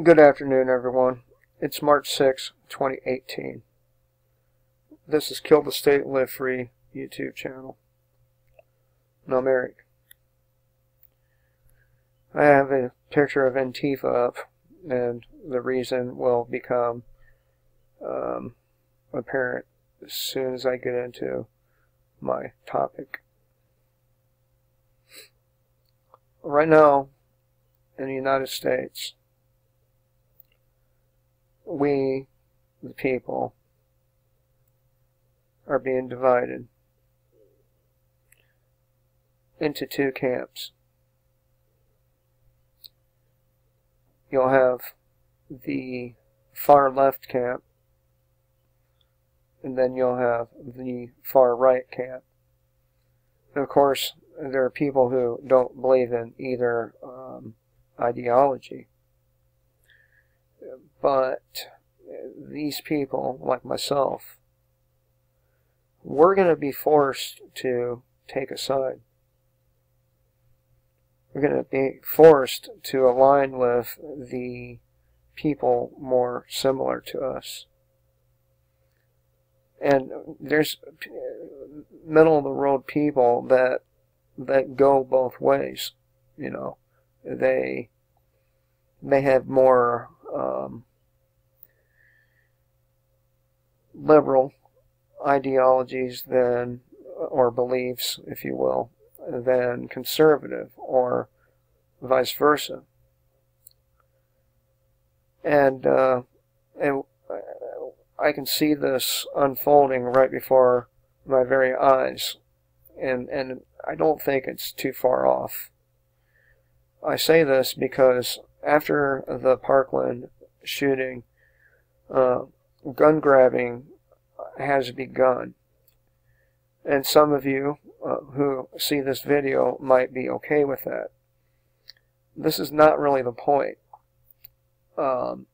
Good afternoon, everyone. It's March 6, 2018. This is Kill the State, Live Free YouTube channel. And I'm Eric. I have a picture of Antifa up, and the reason will become apparent as soon as I get into my topic. Right now, in the United States, we, the people, are being divided into two camps. You'll have the far left camp, and then you'll have the far right camp. And of course, there are people who don't believe in either ideology. But these people, like myself, we're going to be forced to take a side. We're going to be forced to align with the people more similar to us. And there's middle-of-the-road people that go both ways. You know, they have more liberal ideologies than, or beliefs, if you will, than conservative, or vice versa. And I can see this unfolding right before my very eyes, and I don't think it's too far off. I say this because after the Parkland shooting, gun grabbing has begun. And some of you who see this video might be okay with that. This is not really the point. The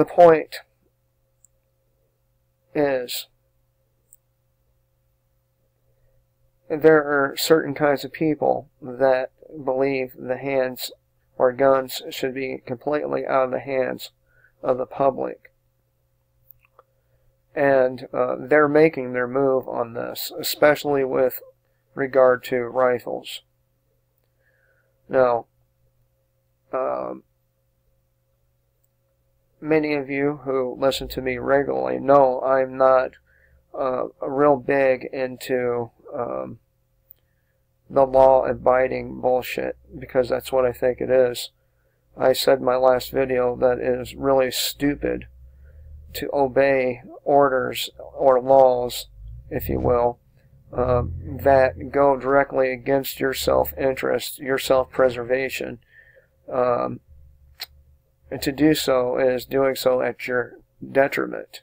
point is there are certain kinds of people that believe the hands or guns should be completely out of the hands of the public. And they're making their move on this, especially with regard to rifles. Now, many of you who listen to me regularly know I'm not real big into the law-abiding bullshit, because that's what I think it is. I said in my last video that it is really stupid to obey orders or laws, if you will, that go directly against your self-interest, your self-preservation. And to do so is doing so at your detriment.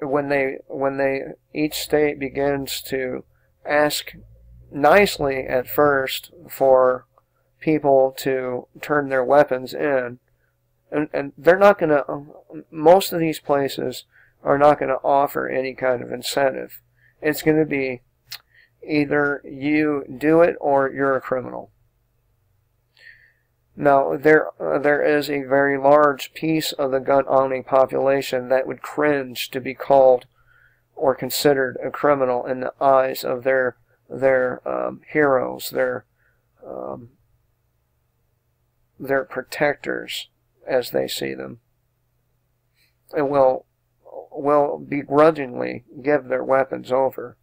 When each state begins to ask nicely at first for people to turn their weapons in, and they're not going to, most of these places are not going to offer any kind of incentive. It's going to be either you do it or you're a criminal. Now, there is a very large piece of the gun-owning population that would cringe to be called or considered a criminal in the eyes of their heroes, their protectors, as they see them, and will begrudgingly give their weapons over.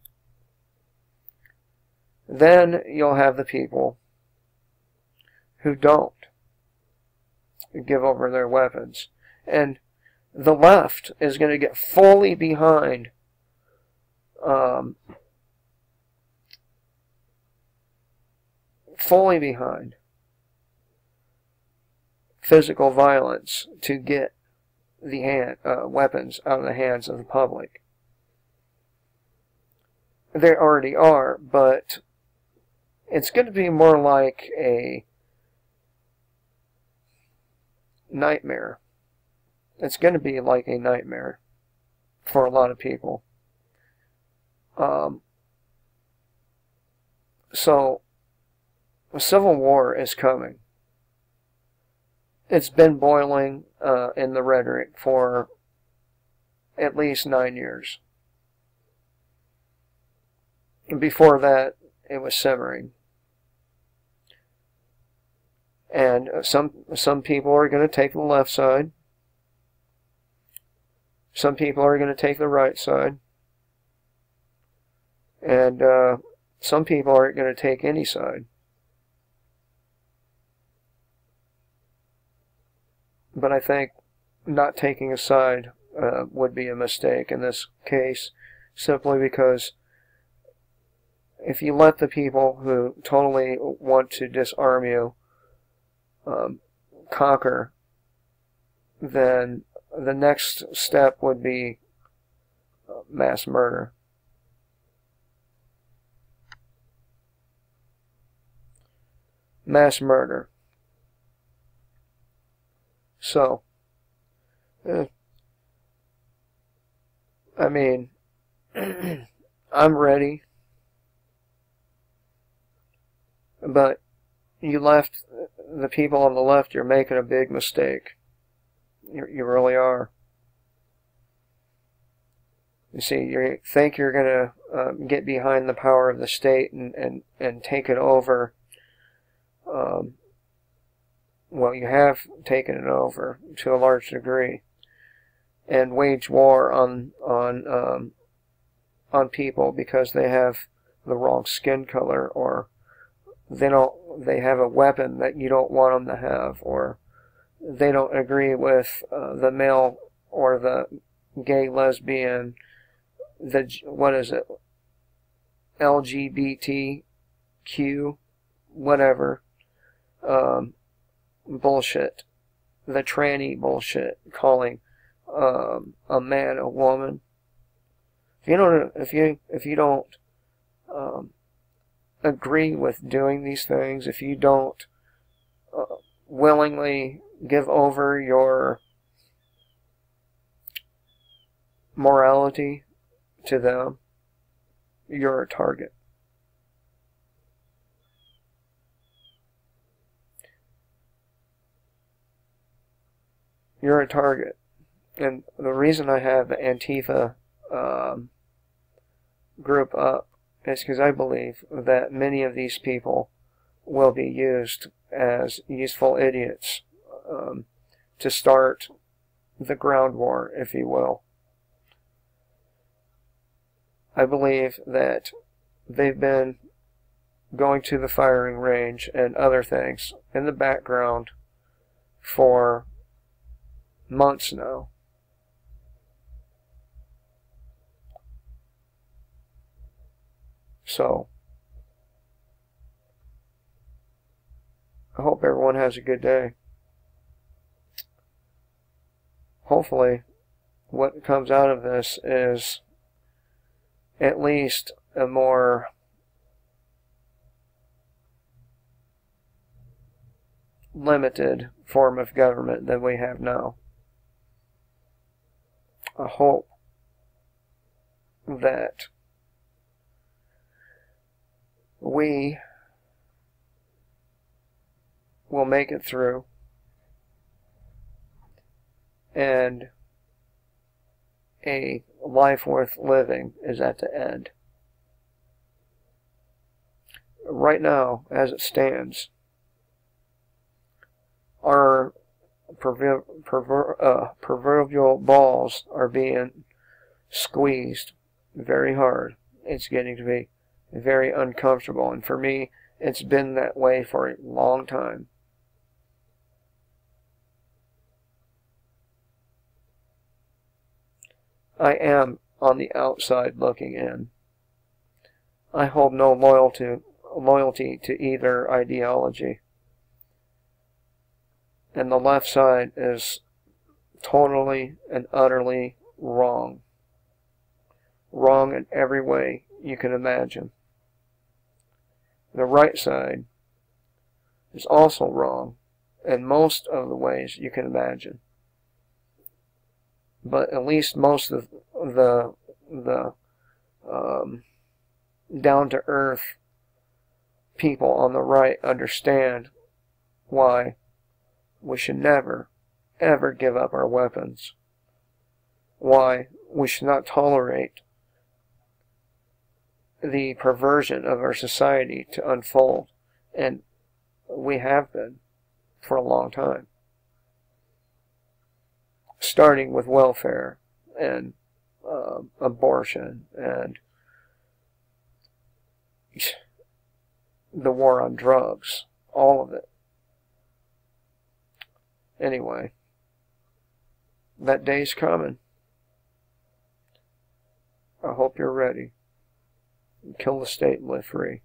Then you'll have the people who don't give over their weapons, and the left is going to get fully behind physical violence to get the weapons out of the hands of the public. They already are, but it's going to be more like a nightmare. It's going to be like a nightmare for a lot of people. So a civil war is coming. It's been boiling in the rhetoric for at least 9 years. Before that, it was simmering. And some people are going to take the left side. Some people are going to take the right side. And some people aren't going to take any side. But I think not taking a side would be a mistake in this case, simply because if you let the people who totally want to disarm you conquer, then the next step would be mass murder. Mass murder. So, I mean, I'm ready, but you left, the people on the left, you're making a big mistake. You really are. You see, you think you're going to get behind the power of the state and take it over. Well, you have taken it over to a large degree, and wage war on people because they have the wrong skin color, or they have a weapon that you don't want them to have, or they don't agree with the male or the gay, lesbian, what is it, LGBTQ, whatever, bullshit, the tranny bullshit, calling a man a woman. If you don't agree with doing these things, if you don't willingly give over your morality to them, you're a target. You're a target. And the reason I have the Antifa group up is because I believe that many of these people will be used as useful idiots to start the ground war, if you will. I believe that they've been going to the firing range and other things in the background for months now. So, I hope everyone has a good day. Hopefully, what comes out of this is at least a more limited form of government than we have now. I hope that we will make it through, and a life worth living is at the end. Right now, as it stands, our proverbial balls are being squeezed very hard. It's getting to be very uncomfortable, and for me, it's been that way for a long time. I am on the outside looking in. I hold no loyalty to either ideology. And the left side is totally and utterly wrong. Wrong in every way you can imagine. The right side is also wrong in most of the ways you can imagine. But at least most of the down-to-earth people on the right understand why we should never, ever give up our weapons. Why we should not tolerate the perversion of our society to unfold. And we have been for a long time. Starting with welfare and abortion and the war on drugs. All of it. Anyway, that day's coming. I hope you're ready. Kill the state and live free.